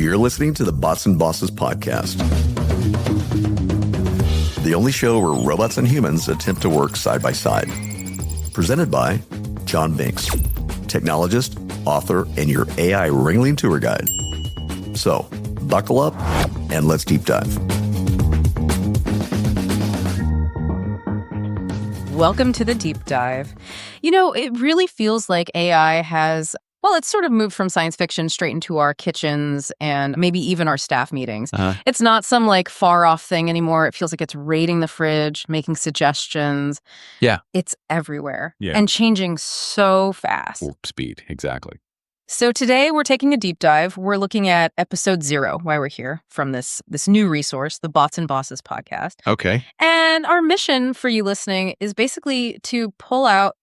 You're listening to the Bots and Bosses podcast, the only show where robots and humans attempt to work side by side. Presented by John Binks, technologist, author, and your AI ringling tour guide. So, buckle up and let's deep dive. Welcome to the deep dive. You know, it really feels like AI has, well, it's sort of moved from science fiction straight into our kitchens and maybe even our staff meetings. It's not some like far off thing anymore. It feels like it's raiding the fridge, making suggestions. Yeah. It's everywhere Yeah. and changing so fast. Warp speed, exactly. So today we're taking a deep dive. We're looking at episode 0, why we're here, from this new resource, the Bots and Bosses podcast. Okay. And our mission for you listening is basically to pull out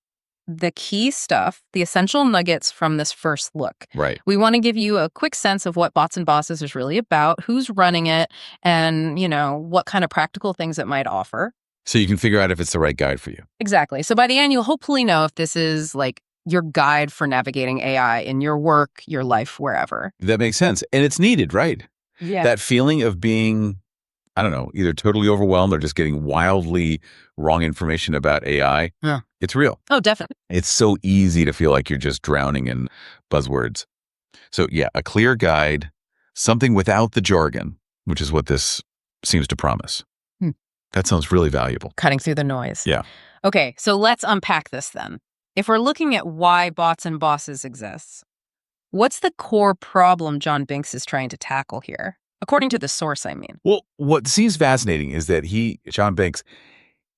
the key stuff, the essential nuggets from this first look. Right. We want to give you a quick sense of what Bots and Bosses is really about, who's running it, and, you know, what kind of practical things it might offer. So you can figure out if it's the right guide for you. Exactly. So by the end, you'll hopefully know if this is like your guide for navigating AI in your work, your life, wherever. That makes sense. And it's needed, right? Yeah. That feeling of being, I don't know, either totally overwhelmed or just getting wildly wrong information about AI. Yeah. It's real. Oh, definitely. It's so easy to feel like you're just drowning in buzzwords. So yeah, a clear guide, something without the jargon, which is what this seems to promise. That sounds really valuable. Cutting through the noise. Yeah. Okay, so let's unpack this then. If we're looking at why Bots and Bosses exists, what's the core problem John Binks is trying to tackle here? According to the source, I mean. Well, what seems fascinating is that John Binks,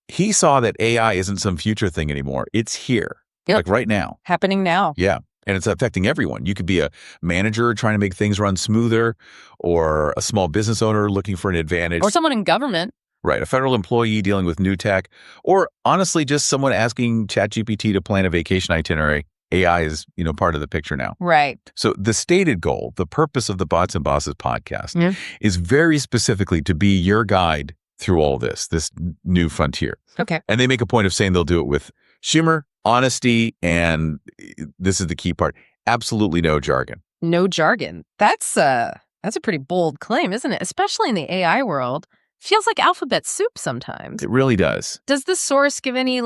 he saw that AI isn't some future thing anymore. It's here, like right now. Happening now. Yeah. And it's affecting everyone. You could be a manager trying to make things run smoother, or a small business owner looking for an advantage. Or someone in government. Right. A federal employee dealing with new tech, or honestly, just someone asking ChatGPT to plan a vacation itinerary. AI is, part of the picture now. Right. So the stated goal, the purpose of the Bots and Bosses podcast is very specifically to be your guide through all this new frontier. Okay. And they make a point of saying they'll do it with humor, honesty, and this is the key part, absolutely no jargon. No jargon. That's a pretty bold claim, isn't it? Especially in the AI world. Feels like alphabet soup sometimes. It really does. Does the source give any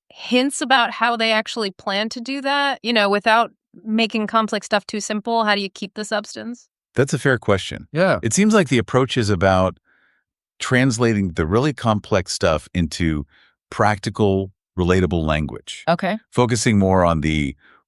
hints about how they actually plan to do that? Without making complex stuff too simple, how do you keep the substance? That's a fair question. Yeah. It seems like the approach is about translating the really complex stuff into practical, relatable language. Okay. Focusing more on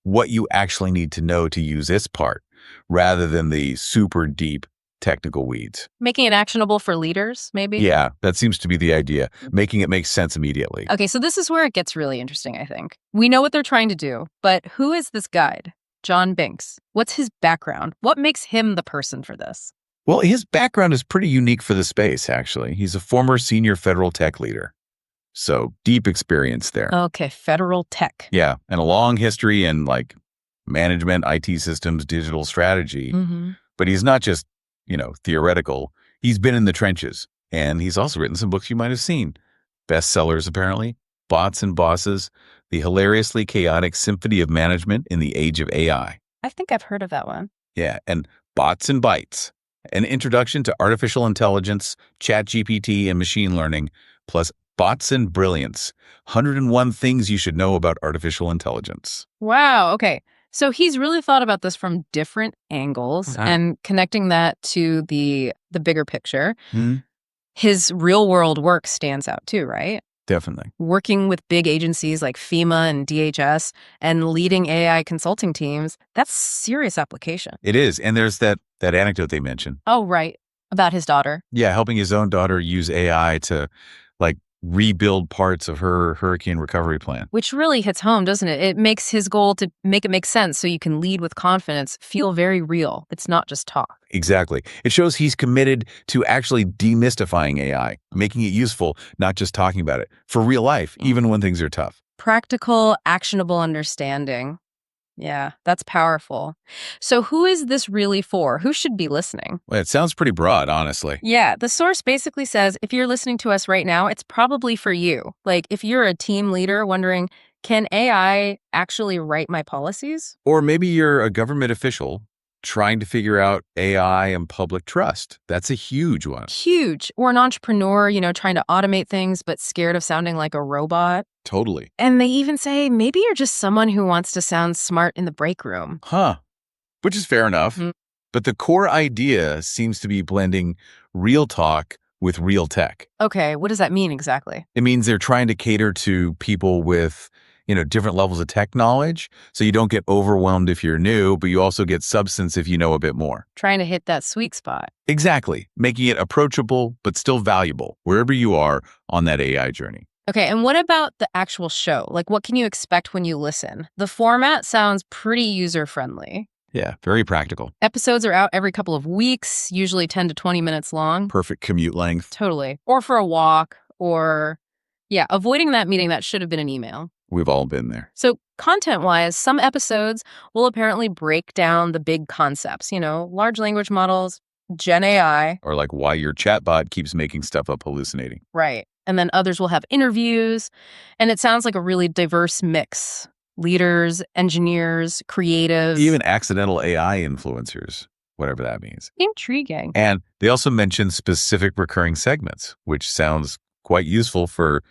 what you actually need to know to use this part, rather than the super deep technical weeds. Making it actionable for leaders, maybe? Yeah, that seems to be the idea, making it make sense immediately. Okay, so this is where it gets really interesting, I think. We know what they're trying to do, but who is this guide? John Binks. What's his background? What makes him the person for this? Well, his background is pretty unique for the space, actually. He's a former senior federal tech leader. So deep experience there. Okay, federal tech. Yeah, and a long history in management, IT systems, digital strategy. Mm-hmm. But he's not just theoretical. He's been in the trenches, and he's also written some books you might have seen. Bestsellers, apparently. Bots and Bosses, The Hilariously Chaotic Symphony of Management in the Age of AI. I think I've heard of that one. Yeah, and Bots and Bytes, an introduction to artificial intelligence, ChatGPT, and machine learning, plus Bots and Brilliance, 101 Things You Should Know About Artificial Intelligence. Wow, okay. So he's really thought about this from different angles and connecting that to the bigger picture. Mm-hmm. His real world work stands out too, right? Definitely. Working with big agencies like FEMA and DHS and leading AI consulting teams, that's serious application. It is. And there's that anecdote they mentioned. Oh, right. About his daughter. Yeah, helping his own daughter use AI to rebuild parts of her hurricane recovery plan. Which really hits home, doesn't it? It makes his goal to make it make sense so you can lead with confidence feel very real. It's not just talk. Exactly. It shows he's committed to actually demystifying AI, making it useful, not just talking about it, for real life, even when things are tough. Practical, actionable understanding. Yeah, that's powerful. So who is this really for? Who should be listening? Well, it sounds pretty broad, honestly. Yeah, the source basically says if you're listening to us right now, it's probably for you. Like if you're a team leader wondering, can AI actually write my policies? Or maybe you're a government official trying to figure out AI and public trust. That's a huge one. Huge. Or an entrepreneur, trying to automate things but scared of sounding like a robot. Totally. And they even say maybe you're just someone who wants to sound smart in the break room. Which is fair enough. But the core idea seems to be blending real talk with real tech. Okay, what does that mean exactly? It means they're trying to cater to people with, different levels of tech knowledge. So you don't get overwhelmed if you're new, but you also get substance if you know a bit more. Trying to hit that sweet spot. Exactly. Making it approachable, but still valuable wherever you are on that AI journey. Okay, and what about the actual show? Like, what can you expect when you listen? The format sounds pretty user-friendly. Yeah, very practical. Episodes are out every couple of weeks, usually 10 to 20 minutes long. Perfect commute length. Totally. Or for a walk, or, avoiding that meeting that should have been an email. We've all been there. So content-wise, some episodes will apparently break down the big concepts, large language models, Gen AI. Or like why your chatbot keeps making stuff up hallucinating. Right. And then others will have interviews. And it sounds like a really diverse mix. Leaders, engineers, creatives. Even accidental AI influencers, whatever that means. Intriguing. And they also mention specific recurring segments, which sounds quite useful for,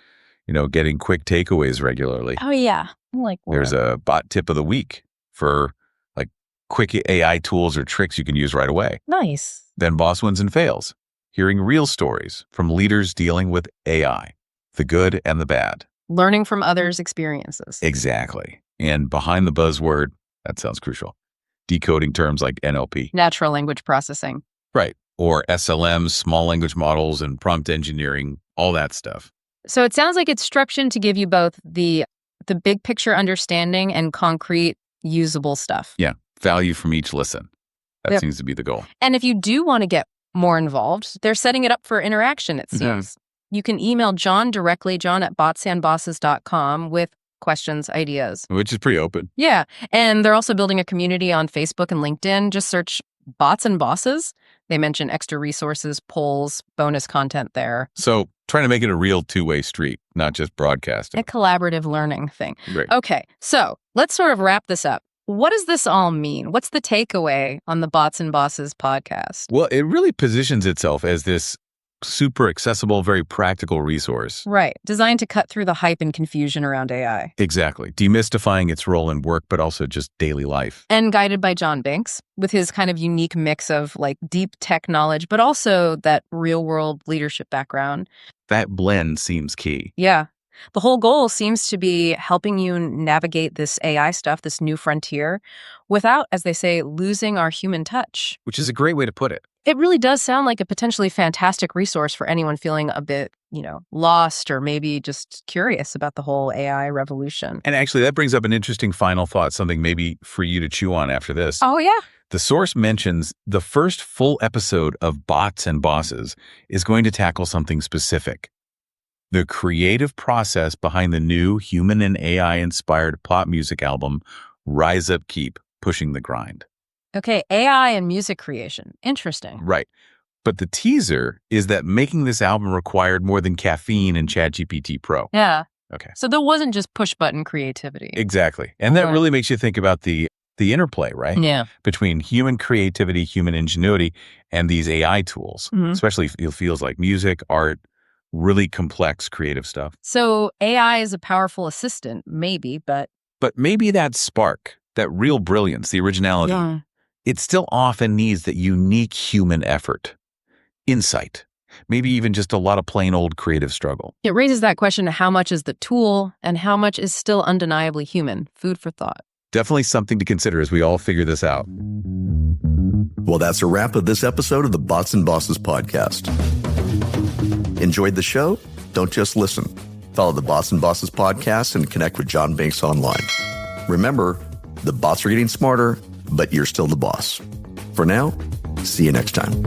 getting quick takeaways regularly. Oh, yeah. Like what? There's a bot tip of the week for like quick AI tools or tricks you can use right away. Nice. Then boss wins and fails. Hearing real stories from leaders dealing with AI, the good and the bad. Learning from others' experiences. Exactly. And behind the buzzword, that sounds crucial, decoding terms like NLP. Natural language processing. Right. Or SLMs, small language models, and prompt engineering, all that stuff. So it sounds like it's structured to give you both the big picture understanding and concrete, usable stuff. Yeah. Value from each listen. That seems to be the goal. And if you do want to get more involved, they're setting it up for interaction, it seems. You can email John directly, john@botsandbosses.com, with questions, ideas. Which is pretty open. Yeah. And they're also building a community on Facebook and LinkedIn. Just search Bots and Bosses. They mention extra resources, polls, bonus content there. So trying to make it a real two-way street, not just broadcasting. A collaborative learning thing. Great. Okay. So let's sort of wrap this up. What does this all mean? What's the takeaway on the Bots and Bosses podcast? Well, it really positions itself as this super accessible, very practical resource. Right. Designed to cut through the hype and confusion around AI. Exactly. Demystifying its role in work, but also just daily life. And guided by John Binks, with his kind of unique mix of like deep tech knowledge, but also that real world leadership background. That blend seems key. Yeah. The whole goal seems to be helping you navigate this AI stuff, this new frontier, without, as they say, losing our human touch. Which is a great way to put it. It really does sound like a potentially fantastic resource for anyone feeling a bit, lost or maybe just curious about the whole AI revolution. And actually, that brings up an interesting final thought, something maybe for you to chew on after this. Oh, yeah. The source mentions the first full episode of Bots and Bosses is going to tackle something specific. The creative process behind the new human and AI-inspired pop music album, Rise Up Keep, Pushing the Grind. Okay, AI and music creation. Interesting. Right. But the teaser is that making this album required more than caffeine and ChatGPT Pro. Yeah. Okay. So there wasn't just push-button creativity. Exactly. And that really makes you think about the interplay, right? Yeah. Between human creativity, human ingenuity, and these AI tools, especially it feels like music, art, really complex creative stuff. So AI is a powerful assistant, maybe, but maybe that spark, that real brilliance, the originality, it still often needs that unique human effort, insight, maybe even just a lot of plain old creative struggle. It raises that question of how much is the tool and how much is still undeniably human. Food for thought. Definitely something to consider as we all figure this out. Well, that's a wrap of this episode of the Bots and Bosses podcast. Enjoyed the show? Don't just listen. Follow the Bots and Bosses podcast and connect with John Binks online. Remember, the bots are getting smarter, but you're still the boss. For now, see you next time.